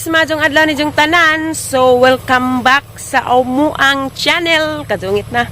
guys, majong adlaw ni jong tanan. So welcome back sa Omuang channel. Kadungit na.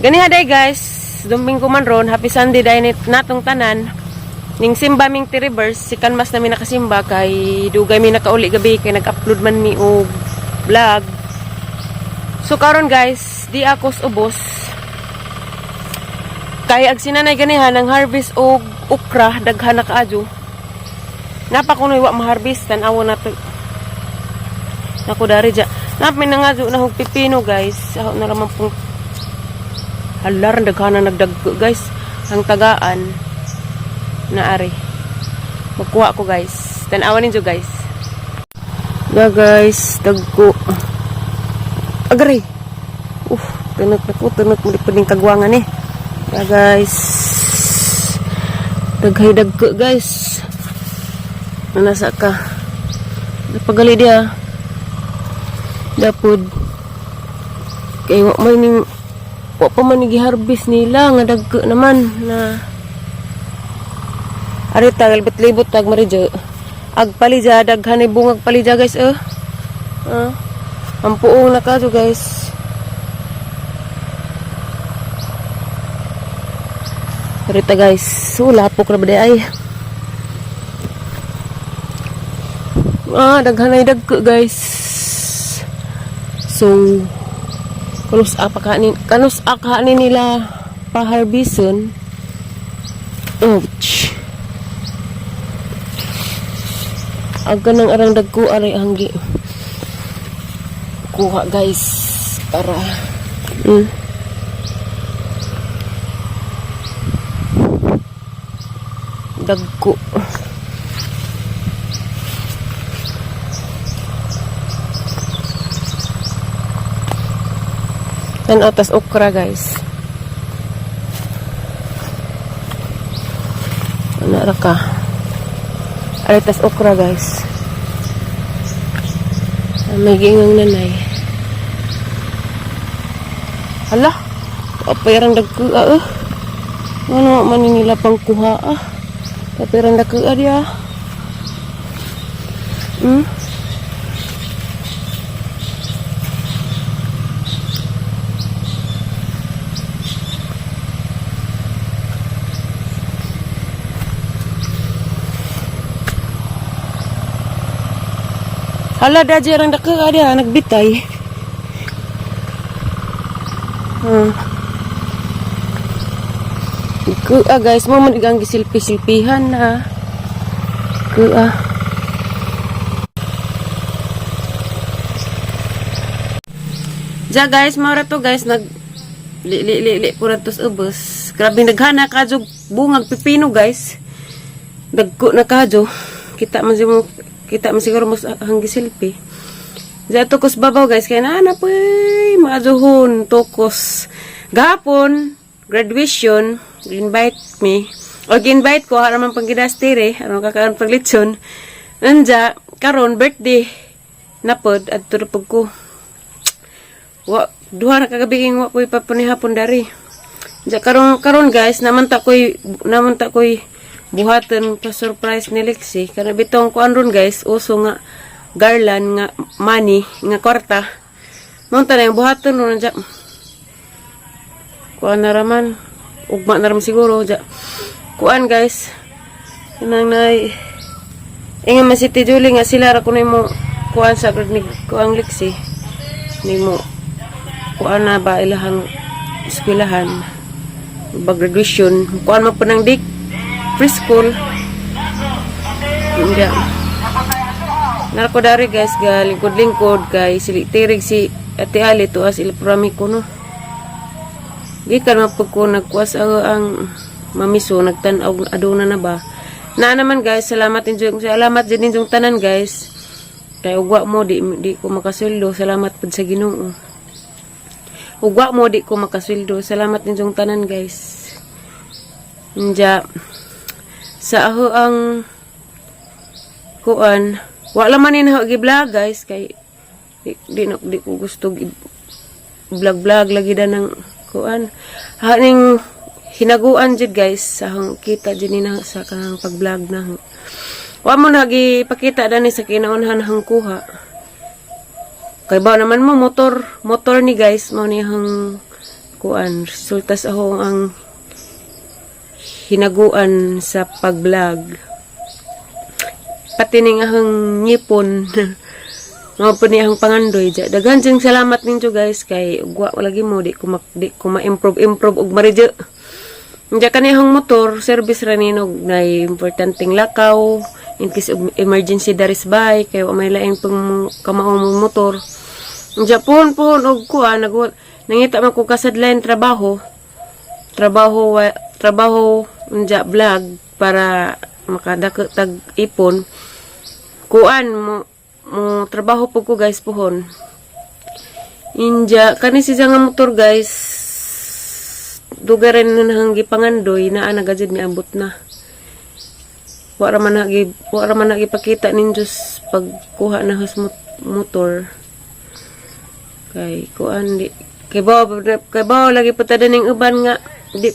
Gani haday guys, dumbing ko man ron, happy Sunday dahil natong tanan. Ning simba ming ti-reverse, sikan mas namin nakasimba kay dugay mi nakauli gabi kay nag-upload man mi og vlog. So karon guys, di ako ubos. Kay ag sinanay ganihan ang harvest og okra daghan na kaadyo. Napa kuno iwa maharbis tan-awo na to. Nako dari ja. Napay na nga na hog pipino guys. Aho na raman pong halar daghan na nagdagko guys. Ang tagaan na ari. Magkuha ko guys. Tan-awan ninyo guys. Ya guys, dagko. Agari. Tunog na ko, tunog mo puding kagwangan eh. Ya guys. Daghay dagko guys. Nasa ka napagali dia dapod kay wa pa man gi-harvest nila nga dagko naman na ari tagal libot tag marijo ag palija daghan ay bungag palija guys ang puong na kaso guys arita guys lapok ra ba ay daghanay dagko guys. So kanus akanin nila pa-harbison. Ouch. Aga nang arang dagko ari hanggi. Kuha guys para dagko. Dan atas okra guys. Ano raka? Atas okra guys. May gingang nanay. Hala, kapirang dagko ano man nila pang kuha kapirang dagko dia. Hala, daji orang dake ada nagbitay. Guys, mo man igang gisilpi-silpihan na. Ja guys, mara to guys nag li pura tos ubos. Grabe naghana kadyo bungag pipino guys. Dagko na kadyo. Kita man siguro mas hanggi silpi. Diya tukos babaw guys. Kaya na poy maaduhon tukos. Gapon, graduation, invite me. O invite ko, haraman pang gidastire, haraman kakaroon pang litson. Nandya, karon birthday, napod, at turupag ko. Duha na kagabiging wa ko'y papanihapon dari. Diya karon guys, namanta ko'y buhatan pa surprise ni Lexi. Kana bitong ko andron guys, uso nga garland nga money nga kwarta. Munta na yung buhatan ron dya. Kuan na raman, ugma na raman siguro dya. Kuan guys, kanang nay inga man si Tijuli nga sila ra kuno mo kuan sa ni kuang Lexi. Ni mo kuan na ba ilahang eskwelahan ba graduation. Kuan mo pa ng dik preschool. Hindi. Narko dari guys, lingkod-lingkod kay silitirig si Ate Ali to as ilaprami ko no. Gikan mapag ko nagkuas ang mamiso nagtan-og aduna na ba. Na naman guys, salamat din yung tanan guys. Kay ugwa mo di ko makasweldo, salamat pud sa Ginoo. Ugwa mo di ko makasweldo, salamat din yung tanan guys. Nja sa aho ang kuan wala man ni gi-vlog guys kay di ko gusto vlog lagi da ng kuan haning hinaguan jud guys sa kita jud na sa kanang pag-vlog na Wa mo nagi pakita dani sa kinaunhan hang kuha. Kay ba naman mo motor ni guys mo ni hang kuan resulta sa ahong ang hinaguan sa pag-vlog. Pati ning ahong ngipon mao po ni ahong pangandoy ja. Daghan jing salamat ninyo guys kay ugwa lagi mo di ko ma-improve og maridyo. Diya kanihang motor, service raninog na importanteng lakaw, in case of emergency daris bay, kaya may laing pang kamaong motor. Diya pohon og kuha, nangita man ko kasadlayan trabaho, diya vlog, para makadakotag ipon. Kuan mo trabaho po ko guys pohon. Inja, kanisi nga motor guys, dugaran na nang gipangandoy na nagajid mi abot na. Wala man nagipakita ninyo pagkuha na has motor. Kay kuan di kay bawo lagi patada ning uban nga di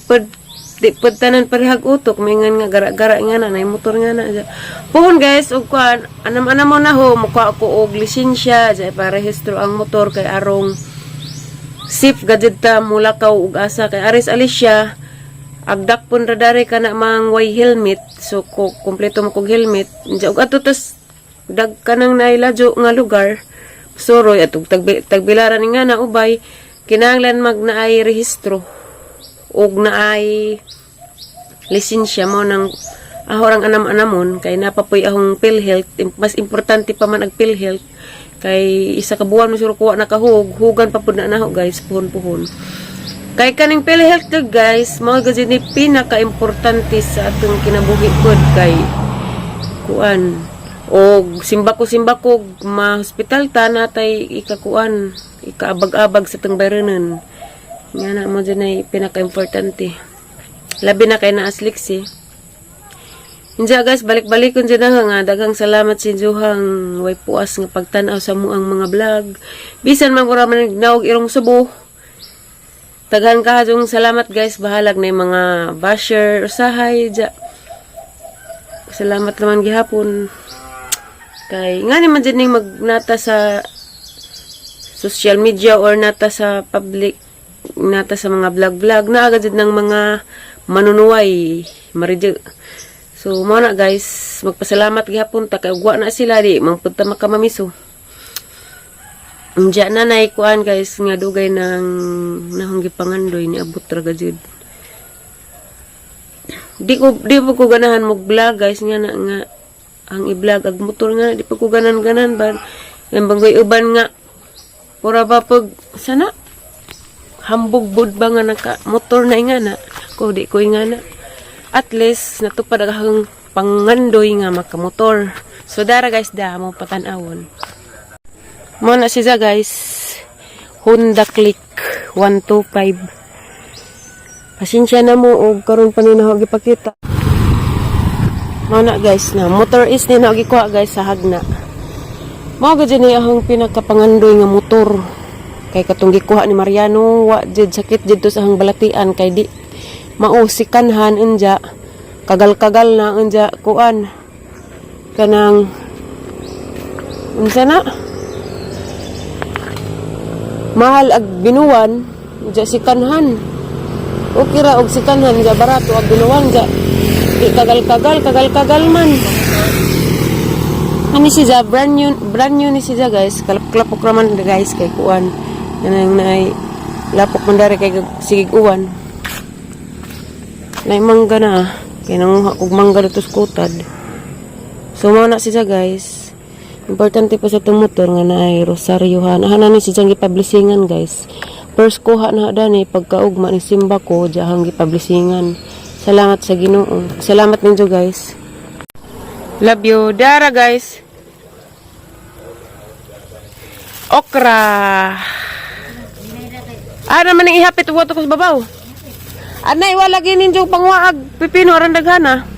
pud tanan parehag utok mingan nga gara-gara nga na motor nga na. Puhon guys og kuan anam mo na ho mukha ko og lisensya jay para rehistro ang motor kay arong safe gadget ta mula ka ug asa kay aris Alicia agdak pun radare kana mang way helmet so kompleto mo kog helmet ug ato tas dag kanang nailadyo nga lugar soroy atog tagbilaran nga na ubay kinahanglan magnaay rehistro ug naay lisensya mo nang ahorang anam-anamon kay napapoy ahong PhilHealth mas importante pa man ang PhilHealth kay isa ka buwan mo suro kuha nakahug hugan pa pud na naho guys puhon kay kaning PhilHealth guys mao gid ni pinaka-importante sa atong kinabuhi pod kay kuan og simbako ma-hospital ta natay ikakuan ikaabag-abag sa tong bayranon nga na mo dyan ay pinaka-importante labi na kay naasliksi. Inja guys, balik-balikon dyan na nga. Dagang salamat si Juhang way puas nga pagtanaw sa muang mga vlog. Bisan man kura man naog irong subo. Taghan ka yung salamat guys. Bahalag na yung mga basher usahay. Dya. Salamat naman gihapon. Kay nga naman dyan yung magnata sa social media or nata sa public. Nata sa mga vlog-vlog. Naaga dyan ng mga manunuway. Maridyo. So, mo na guys, magpasalamat gihapon ta kay ugwa na sila di mangpunta makamamiso. Diya na naikuan guys nga dugay ng nahong gipangandoy ni abot ra gajud. Di ko ganahan mo vlog guys nga na nga ang i-vlog ag motor nga di pa ko ganan ba. Yang banggoy uban nga pura ba pag sana hambog bud ba nga naka motor na ingana ko di ko ingana. At least, natupad ang pangandoy nga makamotor. So, dara guys, mo patanawon. Muna siya guys, Honda Click 125. Pasensya na mo, o karon pa nina ako ipakita. Muna guys, na motor is nina ako ikuha guys sa hagna. Mga dyan niya akong pinakapangandoy nga motor. Kay katong gikuha ni Mariano, wa dyan sakit dyan to sa hang balatian, kay di mausikanhan unja kagal-kagal na unja kuan kanang unsa na mahal ag binuwan unja sikanhan okay ra og sikanhan unja barato ag binuwan unja di kagal-kagal man ani siya brand new ni siya guys kalap-kalapok raman guys kay kuan kanang naay lapok man dari kay sigig uwan na mangga na kaya nanguha kong mangga dito skutad so mga na siya guys importante pa sa itong motor nga na ay rosaryohan hanan ni siya gipublishingan guys first kuha na dani pagkaugma ni simba ko diyahang gipublishingan salamat sa Ginoo salamat ninyo guys love you dara guys okra naman ang ihapit uwato ko sa babaw. Anay, wala ginin yung pangwaag. Pipino, arandaghana.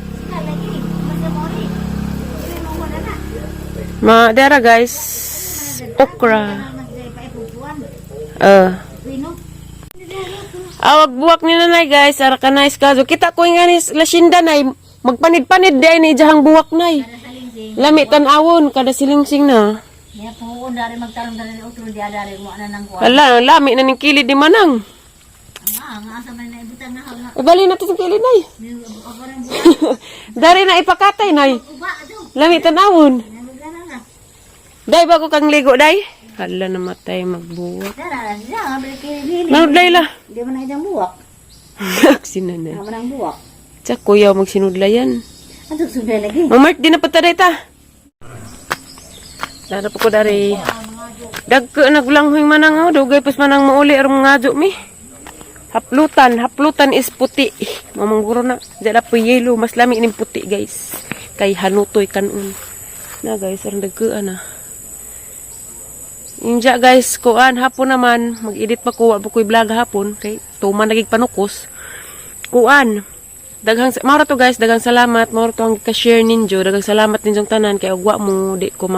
Dara guys. Okra. Awag buwak ni nanay guys. Arakanais kaso. Kita ko nga ni lasinda nay. Magpanid-panid day ni jahang buwak nay. Lami tan-awon kada silingsing na. Niya po dari magtarong dari utro di dari mo ana nang kuha. Hala, lami na ning kilid di manang. Ang asa man na ibutang na ha. Ibali natin sa kilid nay. Obarang buwan. Dari na ipakatay nay. Uba do. Lami tan-awon. Nagana na. Day ba ko kang ligo day? Hala namatay magbuwak. Dara na balik kini. Manudlay la. Di man na idang buwak. Sinana. Naman ang buwak. Tsa kuya magsinudlayan. Ato subay lagi. Mamart di na pataday ta. Nara po ko dari. Dagko naglanghoy manang dugay pas manang mauli arong ngadyo mi. Haplutan is puti. Mamangguro na. Dala po yellow, mas lami ning puti guys. Kay hanutoy kanon. Na guys, arang dagkoan na. Inja guys, kuan hapon naman mag-edit pa ko wa ko'y vlog hapon kay tuman nagig panukos. Kuan daghang mao to guys, daghang salamat mao to ang ka-share ninyo. Daghang salamat ninyong tanan kay ugwa mo di ko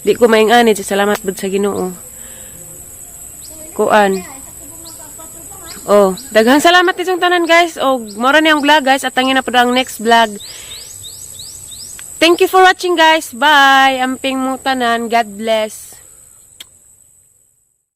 di ko maingani salamat bud sa Ginoo. Kuan. Oh, daghang salamat ninyong tanan guys. Og mao ra ni ang vlog guys at tangin na pud ang next vlog. Thank you for watching guys. Bye. Amping mo tanan. God bless.